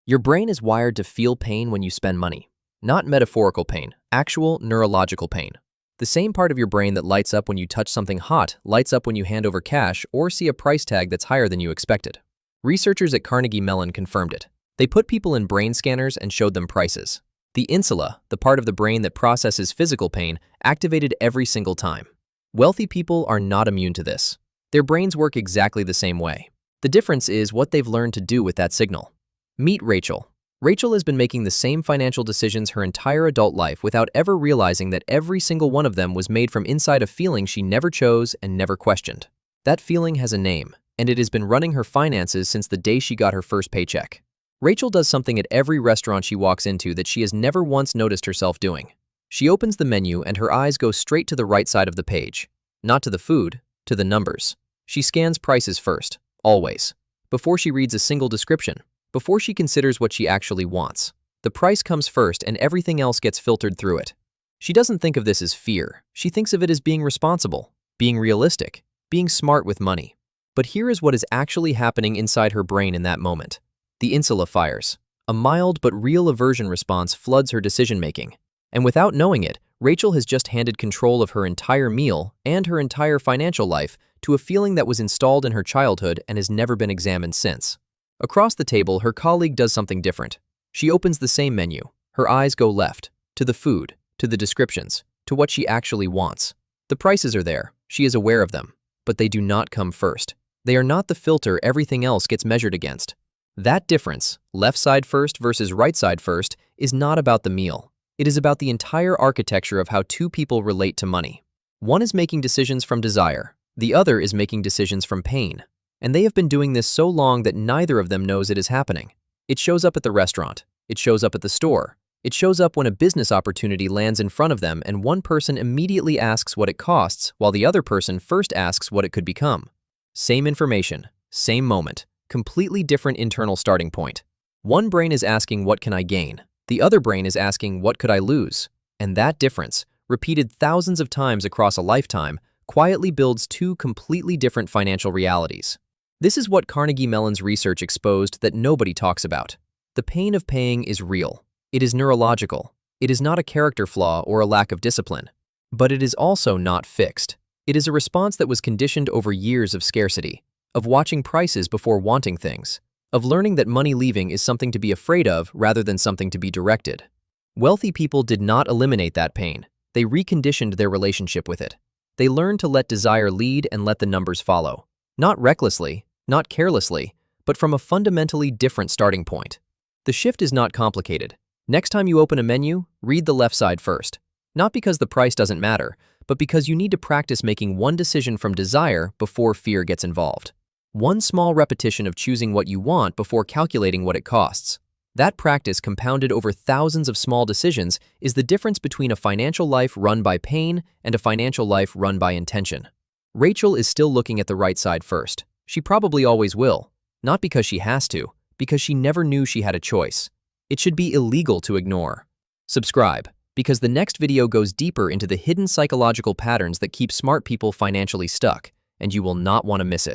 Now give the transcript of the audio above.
Your brain is wired to feel pain when you spend money. Not metaphorical pain, actual neurological pain. The same part of your brain that lights up when you touch something hot lights up when you hand over cash or see a price tag that's higher than you expected. Researchers at Carnegie Mellon confirmed it. They put people in brain scanners and showed them prices. The insula, the part of the brain that processes physical pain, activated every single time. Wealthy people are not immune to this. Their brains work exactly the same way. The difference is what they've learned to do with that signal. Meet Rachel. Rachel has been making the same financial decisions her entire adult life without ever realizing that every single one of them was made from inside a feeling she never chose and never questioned. That feeling has a name, and it has been running her finances since the day she got her first paycheck. Rachel does something at every restaurant she walks into that she has never once noticed herself doing. She opens the menu and her eyes go straight to the right side of the page. Not to the food, to the numbers. She scans prices first, always, before she reads a single description. Before she considers what she actually wants. The price comes first and everything else gets filtered through it. She doesn't think of this as fear. She thinks of it as being responsible, being realistic, being smart with money. But here is what is actually happening inside her brain in that moment. The insula fires. A mild but real aversion response floods her decision-making. And without knowing it, Rachel has just handed control of her entire meal and her entire financial life to a feeling that was installed in her childhood and has never been examined since. Across the table, her colleague does something different. She opens the same menu. Her eyes go left, to the food, to the descriptions, to what she actually wants. The prices are there. She is aware of them. But they do not come first. They are not the filter everything else gets measured against. That difference, left side first versus right side first, is not about the meal. It is about the entire architecture of how two people relate to money. One is making decisions from desire. The other is making decisions from pain. And they have been doing this so long that neither of them knows it is happening. It shows up at the restaurant. It shows up at the store. It shows up when a business opportunity lands in front of them and one person immediately asks what it costs while the other person first asks what it could become. Same information, same moment, completely different internal starting point. One brain is asking, what can I gain? The other brain is asking, what could I lose? And that difference, repeated thousands of times across a lifetime, quietly builds two completely different financial realities. This is what Carnegie Mellon's research exposed that nobody talks about. The pain of paying is real. It is neurological. It is not a character flaw or a lack of discipline. But it is also not fixed. It is a response that was conditioned over years of scarcity, of watching prices before wanting things, of learning that money leaving is something to be afraid of rather than something to be directed. Wealthy people did not eliminate that pain. They reconditioned their relationship with it. They learned to let desire lead and let the numbers follow. Not recklessly, not carelessly, but from a fundamentally different starting point. The shift is not complicated. Next time you open a menu, read the left side first. Not because the price doesn't matter, but because you need to practice making one decision from desire before fear gets involved. One small repetition of choosing what you want before calculating what it costs. That practice, compounded over thousands of small decisions, is the difference between a financial life run by pain and a financial life run by intention. Rachel is still looking at the right side first. She probably always will. Not because she has to, because she never knew she had a choice. It should be illegal to ignore. Subscribe, because the next video goes deeper into the hidden psychological patterns that keep smart people financially stuck, and you will not want to miss it.